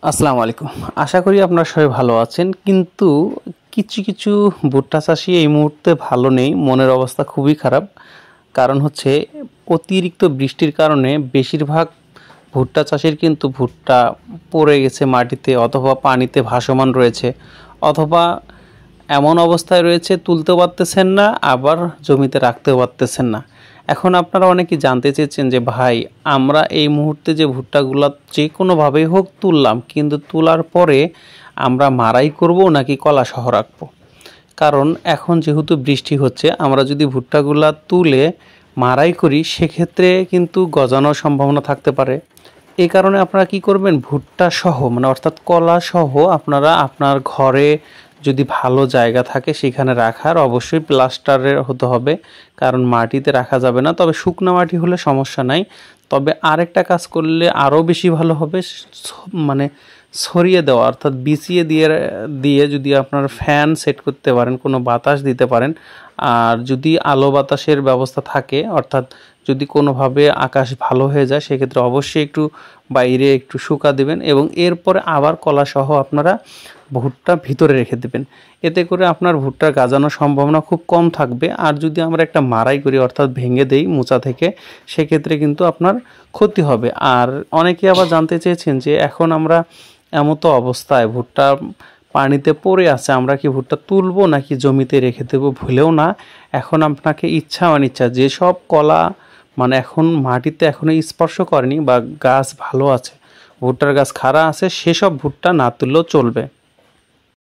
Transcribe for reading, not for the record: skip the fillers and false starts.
আসসালামু আলাইকুম। আশা করি আপনারা সবাই ভালো আছেন। কিন্তু কিছু ভুট্টা চাষী এই মুহূর্তে ভালো নেই। মনের অবস্থা খুবই খারাপ। কারণ হচ্ছে অতিরিক্ত বৃষ্টির কারণে বেশিরভাগ ভুট্টা চাষীর কিন্তু ভুট্টা পড়ে গেছে মাটিতে অথবা পানিতে ভাসমান রয়েছে, অথবা এমন অবস্থায় রয়েছে তুলতেও পারতেছেন না, আবার জমিতে রাখতেও পারতেছেন না। এখন আপনারা অনেকেই জানতে চেয়েছেন যে ভাই, আমরা এই মুহূর্তে যে ভুট্টাগুলা যে কোনোভাবেই হোক তুললাম, কিন্তু তোলার পরে আমরা মাড়াই করব নাকি কলাসহ রাখবো? কারণ এখন যেহেতু বৃষ্টি হচ্ছে, আমরা যদি ভুট্টাগুলা তুলে মাড়াই করি সেক্ষেত্রে কিন্তু গজানোর সম্ভাবনা থাকতে পারে। এই কারণে আপনারা কি করবেন, ভুট্টা সহ মানে অর্থাৎ কলা সহ আপনারা আপনার ঘরে যদি ভালো জায়গা থাকে সেখানে রাখার, অবশ্যই প্লাস্টারের হতে হবে, কারণ মাটিতে রাখা যাবে না। তবে শুকনো মাটি হলে সমস্যা নাই। তবে আরেকটা কাজ করলে আরও বেশি ভালো হবে, মানে ছড়িয়ে দেওয়া অর্থাৎ বিছিয়ে দিয়ে দিয়ে যদি আপনার ফ্যান সেট করতে পারেন, কোনো বাতাস দিতে পারেন, আর যদি আলো বাতাসের ব্যবস্থা থাকে, অর্থাৎ যদি কোনোভাবে আকাশ ভালো হয়ে যায় সেক্ষেত্রে অবশ্যই একটু বাইরে একটু শুকা দেবেন এবং এরপরে আবার কলাসহ আপনারা ভুট্টা ভিতরে রেখে দেবেন। এতে করে আপনার ভুট্টার গাজানোর সম্ভাবনা খুব কম থাকবে। আর যদি আমরা একটা মাড়াই করি অর্থাৎ ভেঙে দেই মোচা থেকে, সেক্ষেত্রে কিন্তু আপনার ক্ষতি হবে। আর অনেকে আবার জানতে চেয়েছেন যে এখন আমরা এমতো অবস্থায় ভুট্টা পানিতে পড়ে আছে, আমরা কি ভুট্টা তুলবো নাকি জমিতে রেখে দেবো? ভুলেও না, এখন আপনাকে ইচ্ছা অনিচ্ছা যেসব কলা মানে এখন মাটিতে এখনো স্পর্শ করেনি বা গাছ ভালো আছে, ভুট্টার গাছ খাড়া আছে, সেসব ভুট্টা না তুললেও চলবে।